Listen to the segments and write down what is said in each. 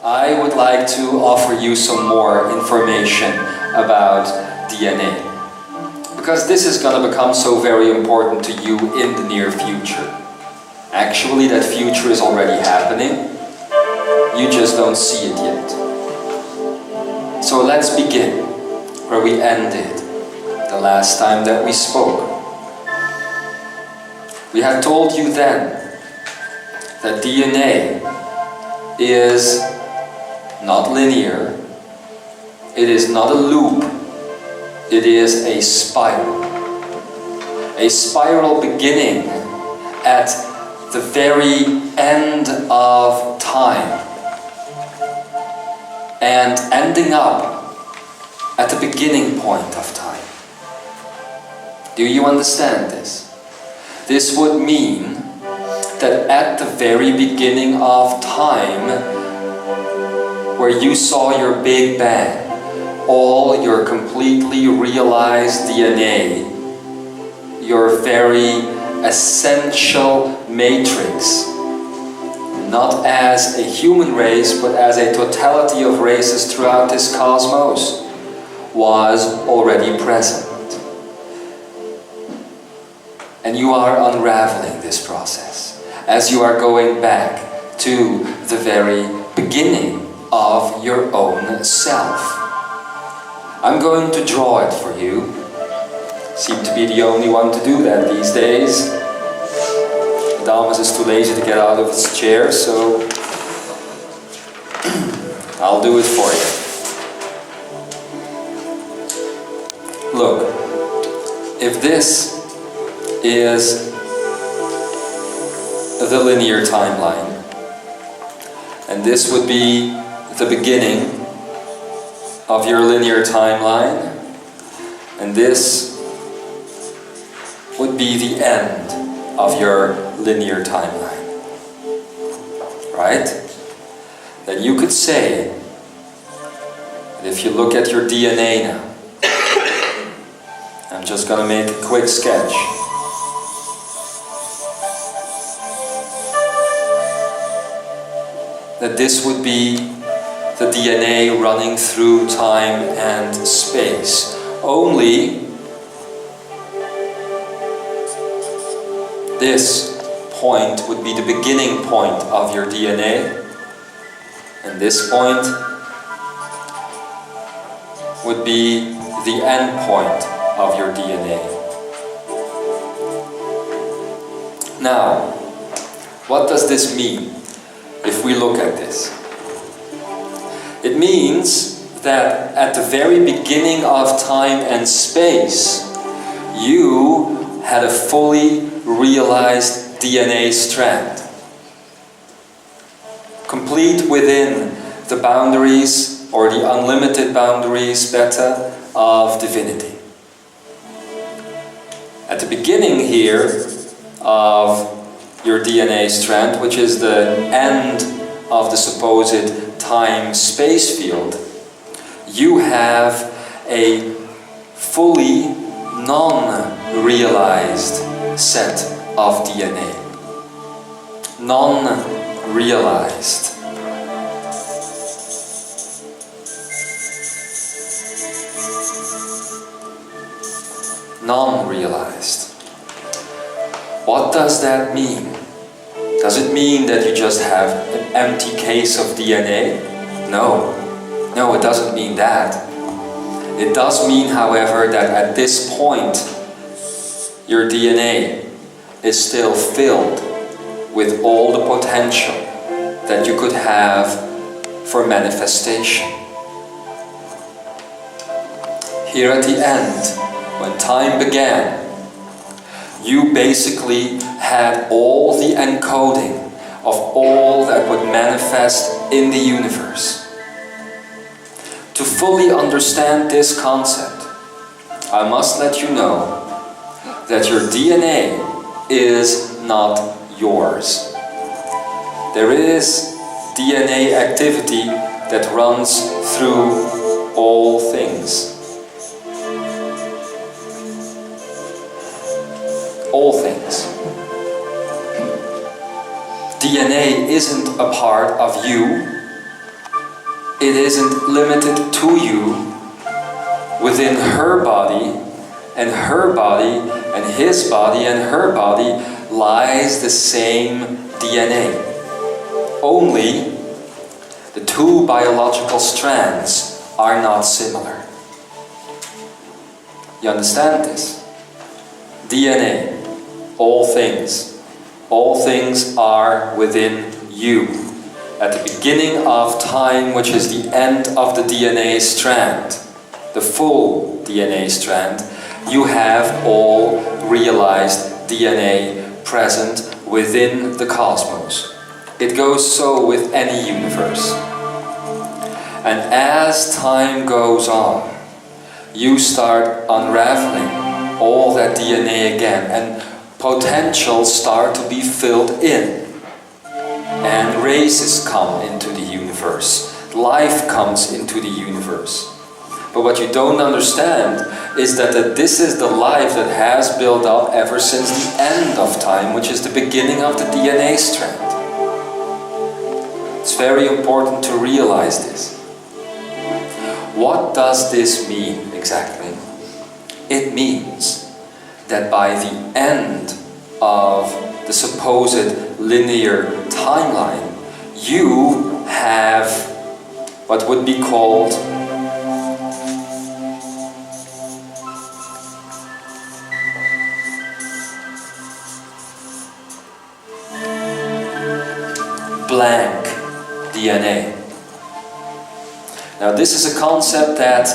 I would like to offer you some more information about DNA. Because this is going to become so very important to you in the near future. Actually, that future is already happening. You just don't see it yet. So let's begin where we ended the last time that we spoke. We had told you then that DNA is not linear, it is not a loop, it is a spiral. A spiral beginning at the very end of time and ending up at the beginning point of time. Do you understand this? This would mean that at the very beginning of time, where you saw your Big Bang, all your completely realized DNA, your very essential matrix, not as a human race, but as a totality of races throughout this cosmos, was already present. And you are unraveling this process as you are going back to the very beginning of your own self. I'm going to draw it for you. Seem to be the only one to do that these days. Damas is too lazy to get out of his chair, so I'll do it for you. Look, if this is the linear timeline, and this would be the beginning of your linear timeline, and this would be the end of your linear timeline, right? Then you could say that if you look at your DNA now, I'm just going to make a quick sketch. That this would be the DNA running through time and space. Only this point would be the beginning point of your DNA, and this point would be the end point of your DNA. Now, what does this mean? If we look at this, it means that at the very beginning of time and space, you had a fully realized DNA strand, complete within the boundaries or the unlimited boundaries, beta, of divinity. At the beginning here of your DNA strand, which is the end of the supposed time-space field, you have a fully non-realized set of DNA. Non-realized. Non-realized. What does that mean? Does it mean that you just have an empty case of DNA? No. No, it doesn't mean that. It does mean, however, that at this point, your DNA is still filled with all the potential that you could have for manifestation. Here at the end, when time began, you basically had all the encoding of all that would manifest in the universe. To fully understand this concept, I must let you know that your DNA is not yours. There is DNA activity that runs through all things. All things. DNA isn't a part of you, it isn't limited to you. Within her body and her body and his body and her body lies the same DNA. Only the two biological strands are not similar. You understand this? DNA, all things are within you. At the beginning of time, which is the end of the DNA strand, the full DNA strand, you have all realized DNA present within the cosmos. It goes so with any universe. And as time goes on, you start unraveling all that DNA again, and potentials start to be filled in. And races come into the universe. Life comes into the universe. But what you don't understand is that this is the life that has built up ever since the end of time, which is the beginning of the DNA strand. It's very important to realize this. What does this mean exactly? It means that by the end of the supposed linear timeline, you have what would be called blank DNA. Now this is a concept that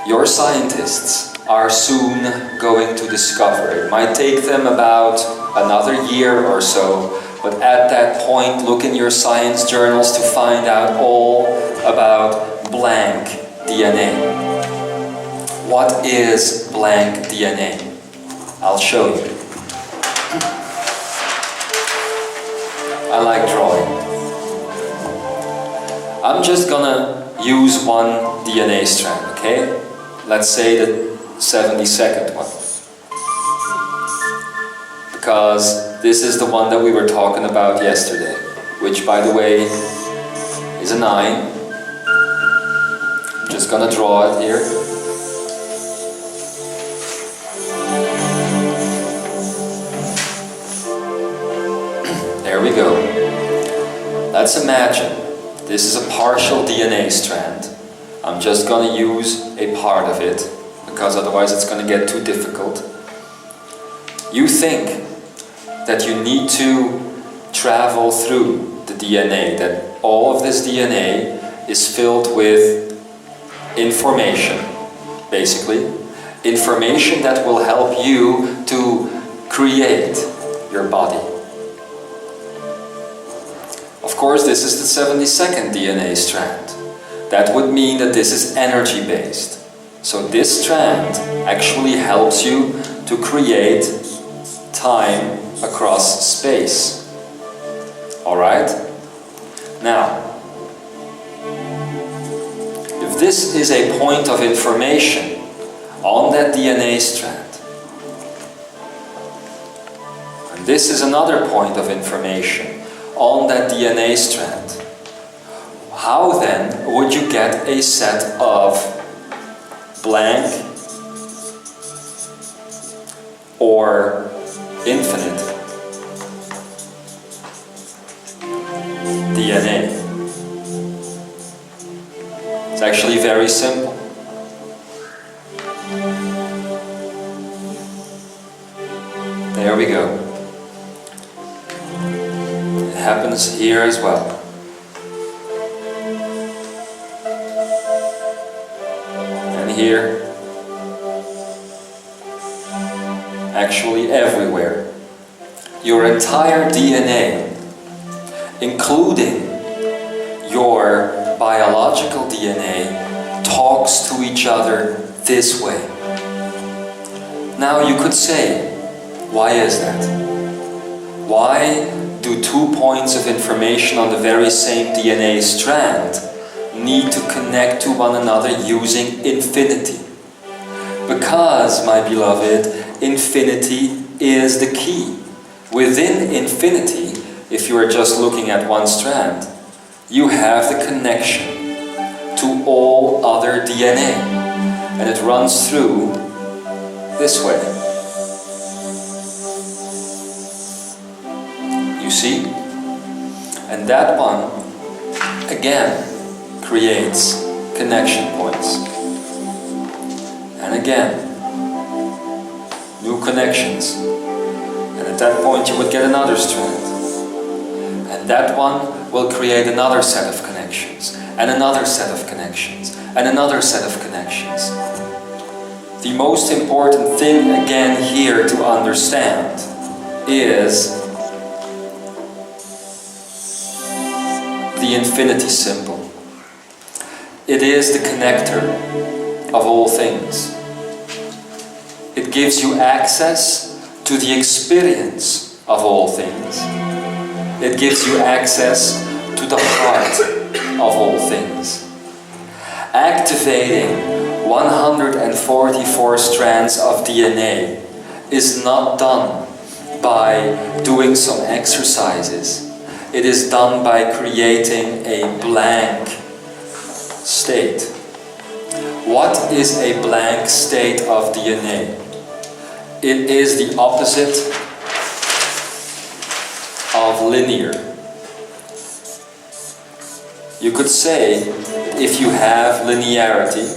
your scientists are soon going to discover. It might take them about another year or so, but at that point look in your science journals to find out all about blank DNA. What is blank DNA? I'll show you. I like drawing. I'm just gonna use one DNA strand, okay? Let's say the 72nd one. Because this is the one that we were talking about yesterday, which, by the way, is a 9. I'm just gonna draw it here. There we go. Let's imagine this is a partial DNA strand. I'm just going to use a part of it, because otherwise it's going to get too difficult. You think that you need to travel through the DNA, that all of this DNA is filled with information, basically. Information that will help you to create your body. Of course, this is the 72nd DNA strand. That would mean that this is energy-based. So this strand actually helps you to create time across space. Alright? Now, if this is a point of information on that DNA strand, and this is another point of information on that DNA strand, how then would you get a set of blank or infinite DNA? It's actually very simple. There we go. It happens here as well. And here. Actually everywhere. Your entire DNA, including your biological DNA, talks to each other this way. Now you could say, why is that? Why do 2 points of information on the very same DNA strand need to connect to one another using infinity? Because, my beloved, infinity is the key. Within infinity, if you are just looking at one strand, you have the connection to all other DNA. And it runs through this way. You see? And that one, again, creates connection points. And again, new connections. And at that point you would get another strand. And that one will create another set of connections. And another set of connections. And another set of connections. The most important thing again here to understand is the infinity symbol. It is the connector of all things. It gives you access to the experience of all things. It gives you access to the heart of all things. Activating 144 strands of DNA is not done by doing some exercises. It is done by creating a blank state. What is a blank state of DNA? It is the opposite of linear. You could say, if you have linearity,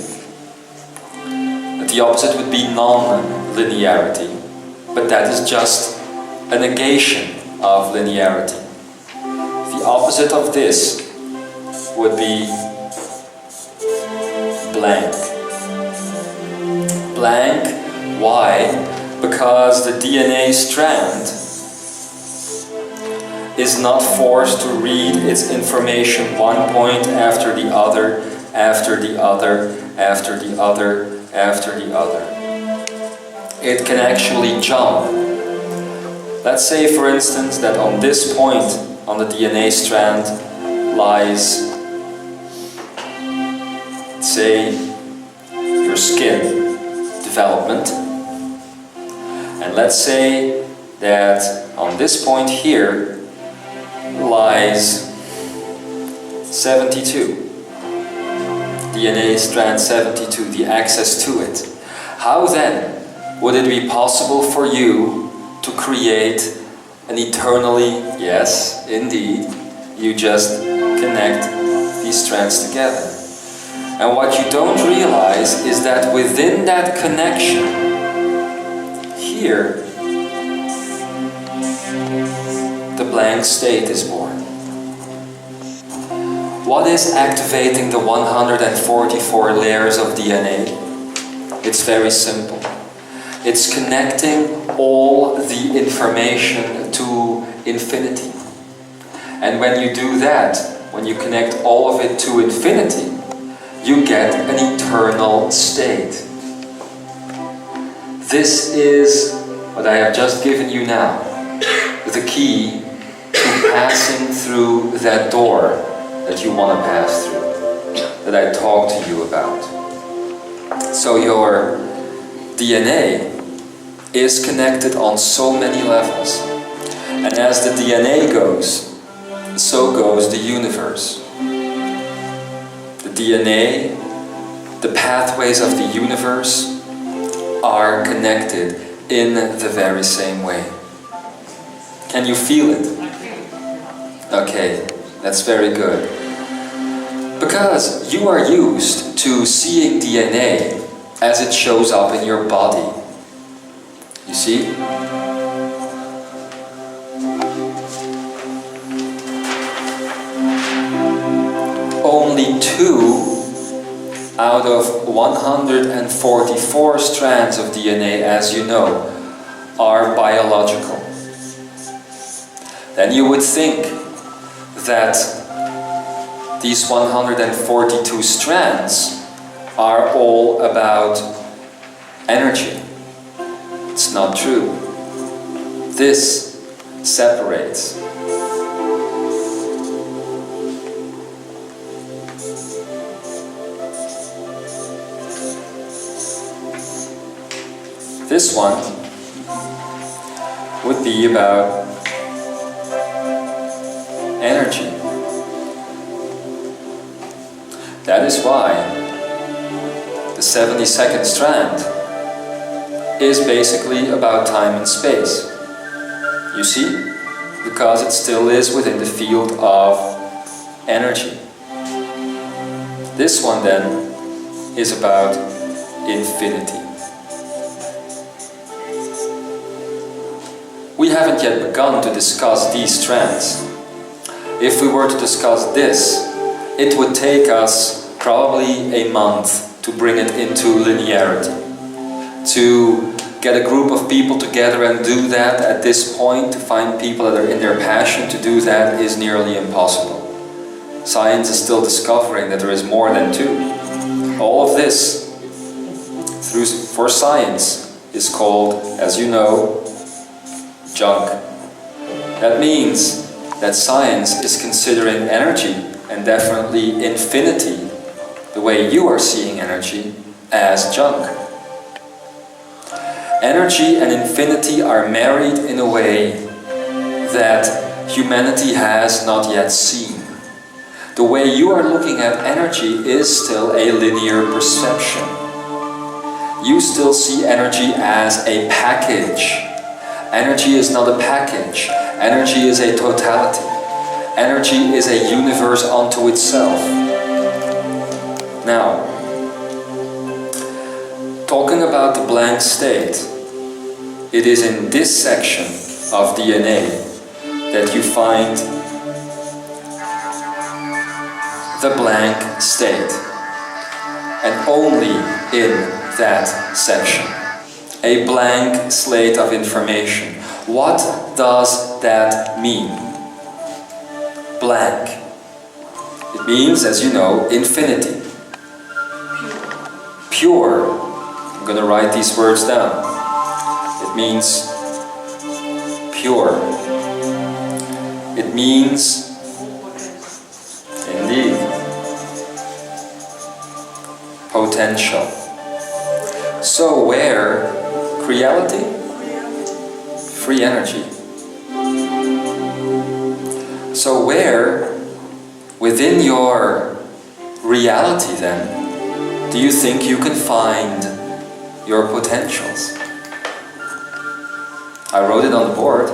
that the opposite would be non-linearity, but that is just a negation of linearity. The opposite of this would be blank. Blank, why? Because the DNA strand is not forced to read its information one point after the other, after the other, after the other, after the other. It can actually jump. Let's say, for instance, that on this point on the DNA strand lies, say, your skin development. And let's say that on this point here lies 72. DNA strand 72, the access to it. How then would it be possible for you to create an eternally, yes, indeed, you just connect these strands together. And what you don't realize is that within that connection, here, the blank state is born. What is activating the 144 layers of DNA? It's very simple. It's connecting all the information to infinity. And when you do that, when you connect all of it to infinity, you get an eternal state. This is what I have just given you now, the key to passing through that door that you want to pass through, that I talked to you about. So your DNA is connected on so many levels. And as the DNA goes, so goes the universe. The DNA, the pathways of the universe are connected in the very same way. Can you feel it? Okay, that's very good. Because you are used to seeing DNA as it shows up in your body. You see? Only 2 out of 144 strands of DNA, as you know, are biological. Then you would think that these 142 strands are all about energy. It's not true. This separates. This one would be about energy. That is why the 72nd strand is basically about time and space. You see? Because it still is within the field of energy. This one then is about infinity. We haven't yet begun to discuss these strands. If we were to discuss this, it would take us probably a month to bring it into linearity. To get a group of people together and do that at this point, to find people that are in their passion to do that, is nearly impossible. Science is still discovering that there is more than two. All of this, for science, is called, as you know, junk. That means that science is considering energy, and definitely infinity, the way you are seeing energy, as junk. Energy and infinity are married in a way that humanity has not yet seen. The way you are looking at energy is still a linear perception. You still see energy as a package. Energy is not a package. Energy is a totality. Energy is a universe unto itself. Now, talking about the blank state, it is in this section of DNA that you find the blank state, and only in that section. A blank slate of information. What does that mean? Blank. It means, as you know, infinity. Pure. I'm going to write these words down. It means pure. It means, indeed, potential. So where reality? Free energy. So where within your reality then do you think you can find your potentials? I wrote it on the board.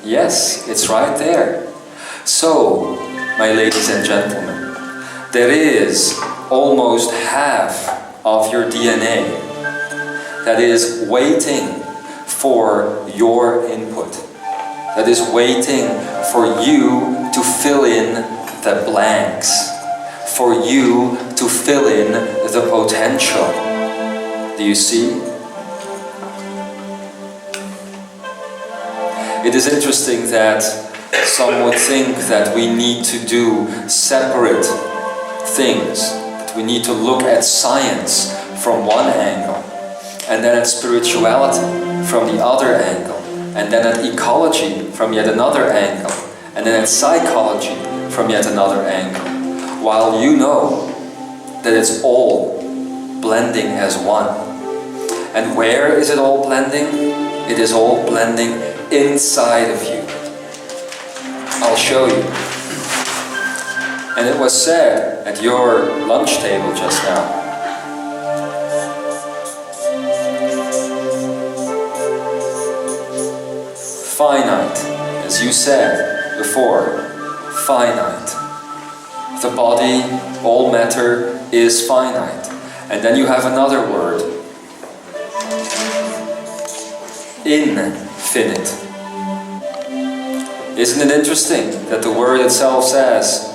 Yes, it's right there. So, my ladies and gentlemen, there is almost half of your DNA that is waiting for your input, that is waiting for you to fill in the blanks, for you to fill in the potential. Do you see? It is interesting that some would think that we need to do separate things, that we need to look at science from one angle, and then at spirituality from the other angle, and then at ecology from yet another angle, and then at psychology from yet another angle, while you know that it's all blending as one. And where is it all blending? It is all blending inside of you. I'll show you. And it was said at your lunch table just now. Finite, as you said before, finite. The body, all matter is finite. And then you have another word. Infinite. Isn't it interesting that the word itself says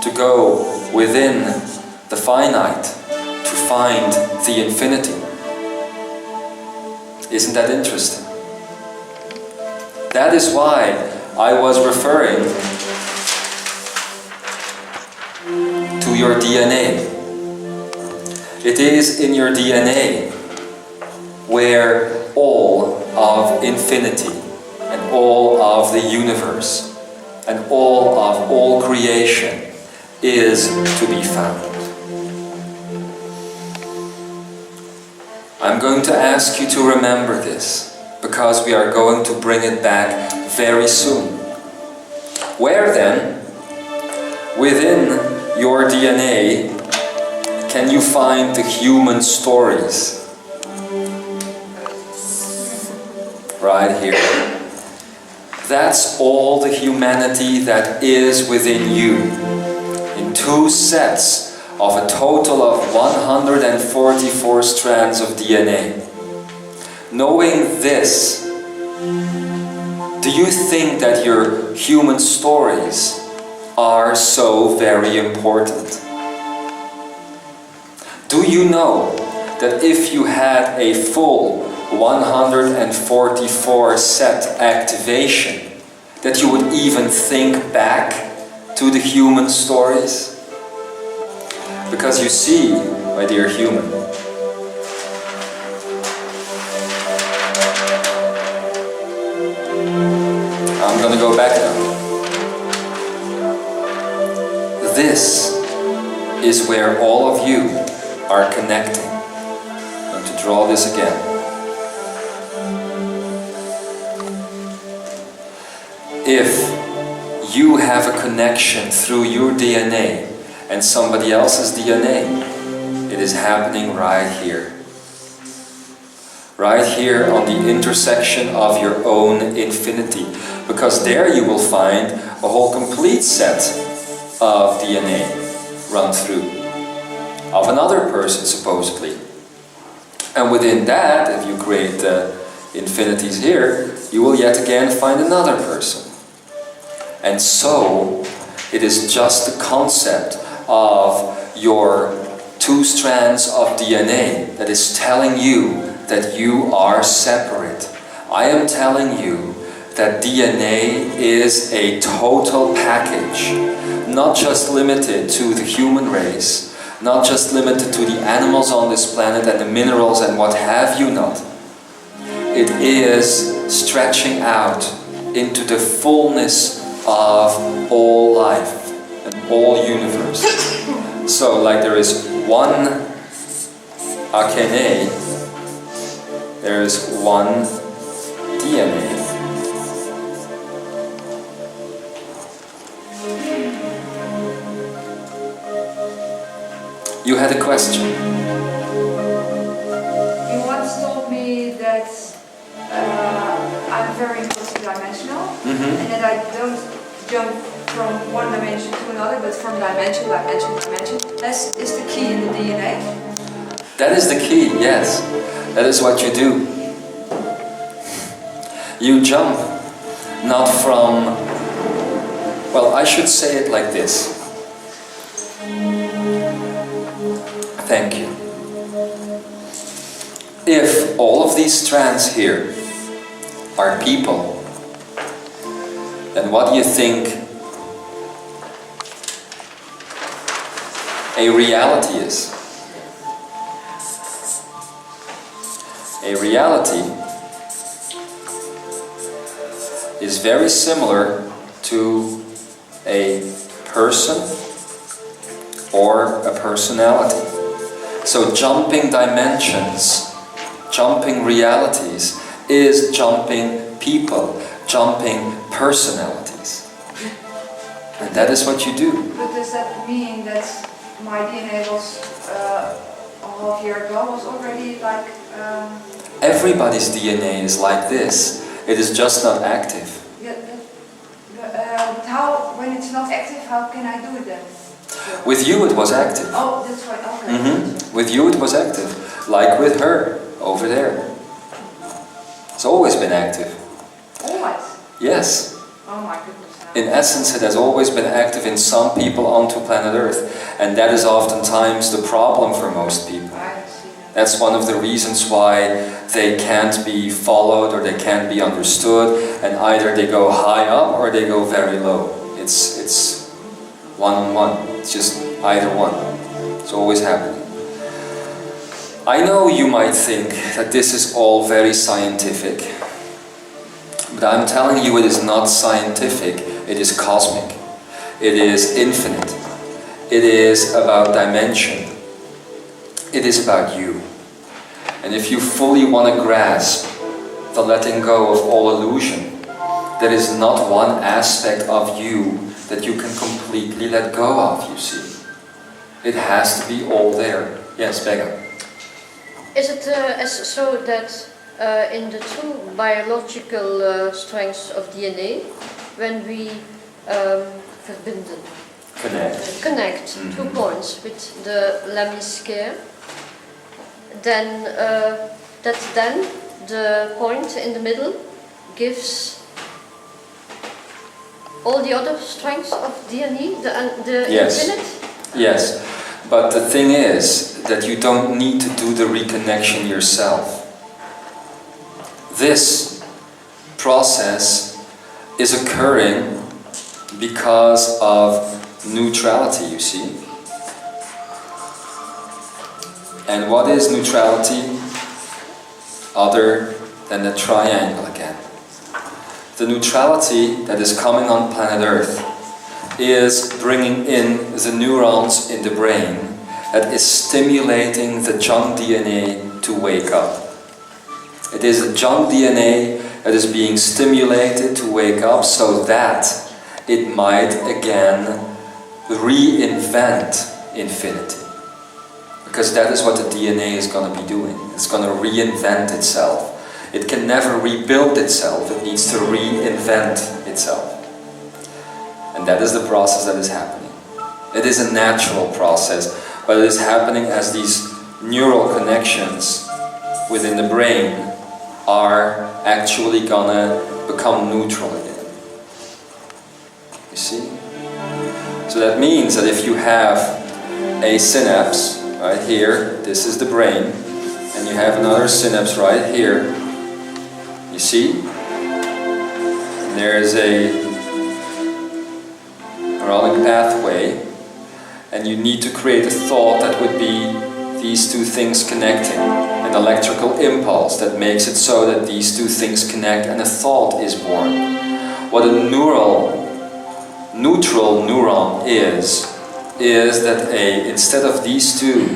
to go within the finite to find the infinity? Isn't that interesting? That is why I was referring to your DNA. It is in your DNA where all of infinity and all of the universe and all creation is to be found. I'm going to ask you to remember this, because we are going to bring it back very soon. Where then, within your DNA, can you find the human stories? Right here. That's all the humanity that is within you. In 2 sets of a total of 144 strands of DNA. Knowing this, do you think that your human stories are so very important? Do you know that if you had a full 144 set activation, that you would even think back to the human stories? Because you see, my dear human, I'm going to go back now. This is where all of you are connecting. I'm going to draw this again. If you have a connection through your DNA and somebody else's DNA, it is happening right here. Right here on the intersection of your own infinity. Because there you will find a whole complete set of DNA run through. Of another person, supposedly. And within that, if you create the infinities here, you will yet again find another person. And so, it is just the concept of your 2 strands of DNA that is telling you that you are separate. I am telling you that DNA is a total package, not just limited to the human race, not just limited to the animals on this planet and the minerals and what have you not. It is stretching out into the fullness of all life and all universe. So, like there is one Akene, there is one DNA. You had a question. You once told me that I'm very multidimensional, and that I don't jump from one dimension to another, but from dimension, dimension, dimension. That is the key in the DNA? That is the key, yes. That is what you do. You jump not from... Well, I should say it like this. Thank you. If all of these strands here are people, then what do you think a reality is? A reality is very similar to a person or a personality. So jumping dimensions, jumping realities, is jumping people, jumping personalities. And that is what you do. But does that mean that my DNA was, a half year ago, was already like... Everybody's DNA is like this. It is just not active. Yeah, but how, when it's not active, how can I do it then? With you it was active. Oh, that's right, okay. With you it was active. Like with her, over there. It's always been active. Always? Yes. Oh my goodness. In essence, it has always been active in some people onto planet Earth. And that is oftentimes the problem for most people. I see that. That's one of the reasons why they can't be followed or they can't be understood. And either they go high up or they go very low. It's one-on-one. It's just either one. It's always happening. I know you might think that this is all very scientific. But I'm telling you it is not scientific. It is cosmic. It is infinite. It is about dimension. It is about you. And if you fully want to grasp the letting go of all illusion, there is not one aspect of you that you can completely let go of, you see. It has to be all there. Yes, Becca. Is it so that in the two biological strengths of DNA, when we connect 2 points with the lemniscate, then then the point in the middle gives all the other strengths of DNA, the Yes. infinite? Yes, but the thing is that you don't need to do the reconnection yourself. This process is occurring because of neutrality, you see. And what is neutrality other than the triangle again? The neutrality that is coming on planet Earth is bringing in the neurons in the brain that is stimulating the junk DNA to wake up. It is the junk DNA that is being stimulated to wake up so that it might again reinvent infinity. Because that is what the DNA is going to be doing. It's going to reinvent itself. It can never rebuild itself. It needs to reinvent itself. And that is the process that is happening. It is a natural process, but it is happening as these neural connections within the brain are actually gonna become neutral again. You see? So that means that if you have a synapse right here, this is the brain, and you have another synapse right here, you see? And there is a neuronic pathway, and you need to create a thought that would be these two things connecting, an electrical impulse that makes it so that these two things connect and a thought is born. What a neutral neuron is that instead of these two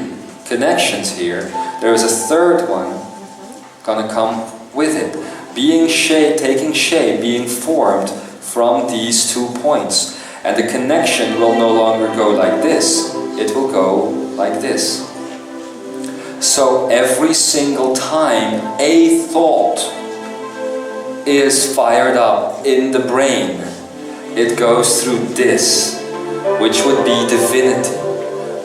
connections here, there is a third one gonna come with it, taking shape, being formed from these 2 points. And the connection will no longer go like this, it will go like this. So every single time a thought is fired up in the brain, it goes through this, which would be divinity,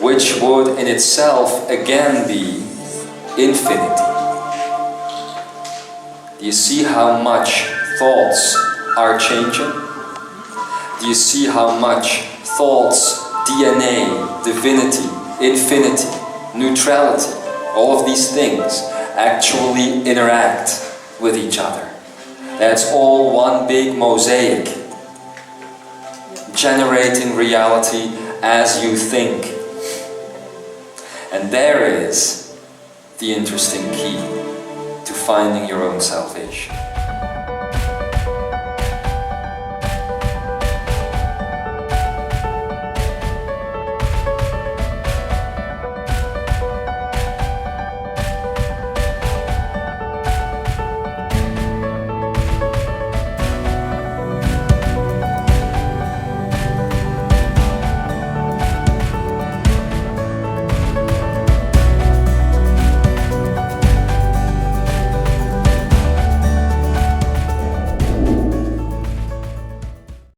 which would in itself again be infinity. Do you see how much thoughts are changing? Do you see how much thoughts, DNA, divinity, infinity, neutrality, all of these things actually interact with each other? That's all one big mosaic, generating reality as you think. And there is the interesting key to finding your own salvation.